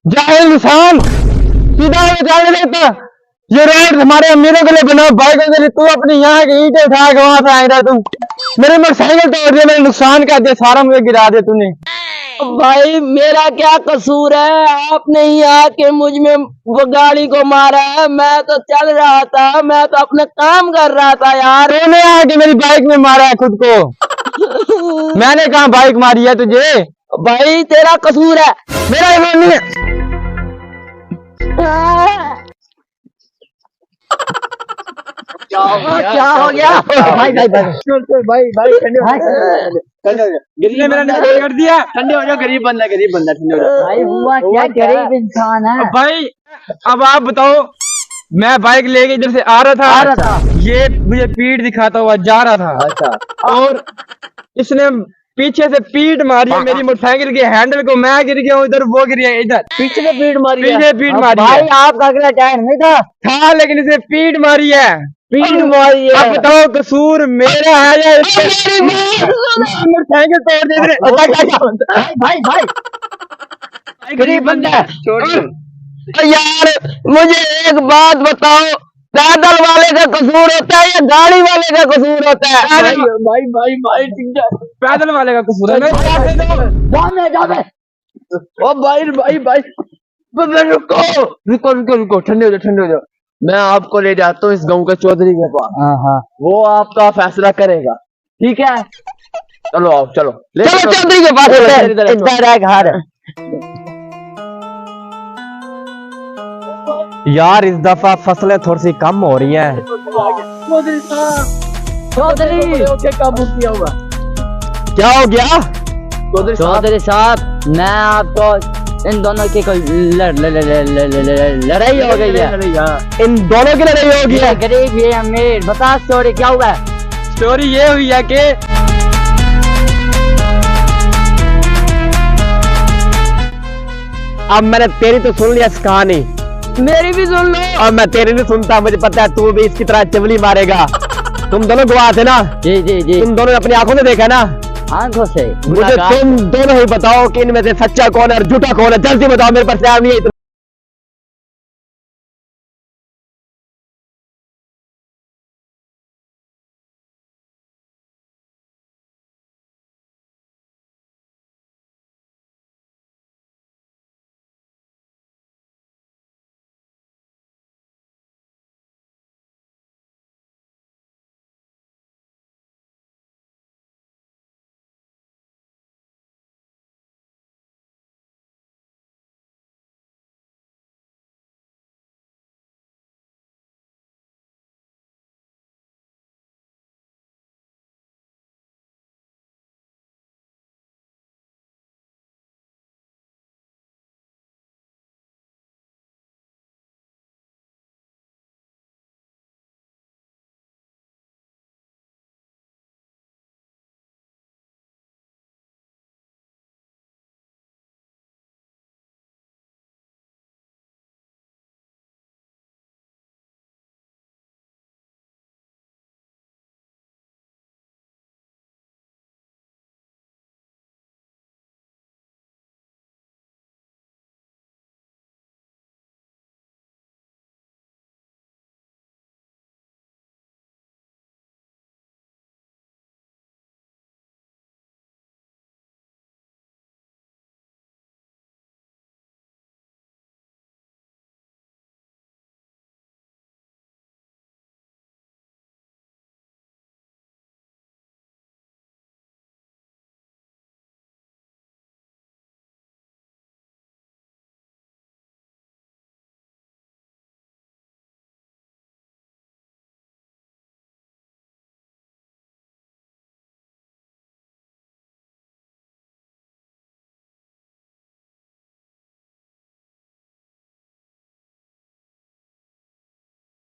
जाहिल इंसान सीधा चल देता। ये रोड हमारे अमीरों के लिए बना, बाइकों के लिए। तू अपनी यहाँ की ईंटें उठा के वहां से आएगा। तू मेरे मोटरसाइकिल तोड़ दिया, मेरे नुकसान कर दिया, सारा मुझे गिरा दे तूने। भाई मेरा क्या कसूर है? आपने ही आके मुझ में वो गाड़ी को मारा है। मैं तो चल रहा था, मैं तो अपने काम कर रहा था यार। तूने आके मेरी बाइक में मारा है खुद को। मैंने कहा बाइक मारी है तुझे? भाई तेरा कसूर है, मेरा कसूर नहीं है। क्या हो गया? भाई भाई भाई किसने मेरा नुकसान कर दिया? ठंडे हो जाओ, गरीब बंदा ठंडे हो जाओ। भाई हुआ क्या? गरीब इंसान है भाई। अब आप बताओ, मैं बाइक लेके इधर से आ रहा था, ये मुझे पीठ दिखाता हुआ जा रहा था। अच्छा। और इसने पीछे से पीठ मारी है मेरी मोटरसाइकिल के हैंडल को। मैं गिर गया हूँ इधर, वो गिर गया इधर। पीछे से पीठ मारी है। पीछे पीठ मारी भाई है। आपका अगला टायर नहीं था, लेकिन इसे पीठ मारी है। पीठ मारी है। अब बताओ कसूर मेरा है या इसका? मोटरसाइकिल तोड़ दे रहे। भाई भाई गरीब बंदा है। यार मुझे एक बात बताओ, पैदल वाले का कसूर होता है या गाड़ी वाले का कसूर होता है? भाई पैदल वाले का कसूर है। जाने ओ भाई रुको, ठंडे हो जाओ। मैं आपको ले जाता हूँ इस गांव के चौधरी के पास। हाँ वो आपका फैसला करेगा, ठीक है? चलो आओ, चलो चलो चौधरी के पास इधर है घर। यार इस दफा फसलें थोड़ी सी कम हो रही हैं। चौधरी काबू किया होगा। क्या हो गया? चौधरी साहब, मैं आपको इन दोनों की कोई लड़ाई हो गई है। इन दोनों की लड़ाई हो गई ये है। गरीब ये अमीर, बता स्टोरी क्या हुआ है? स्टोरी ये हुई है कि अब मैंने तेरी तो सुन लिया इस कहानी, मेरी भी सुन लो। और मैं तेरी नहीं सुनता। मुझे पता है तू भी इसकी तरह चवली मारेगा। तुम दोनों गवाह थे ना? जी जी जी, तुम दोनों ने अपनी आंखों से देखा ना? आंखों से। मुझे तुम दोनों ही बताओ कि इनमें से सच्चा कौन है और झूठा कौन है। जल्दी बताओ, मेरे पास टाइम नहीं है।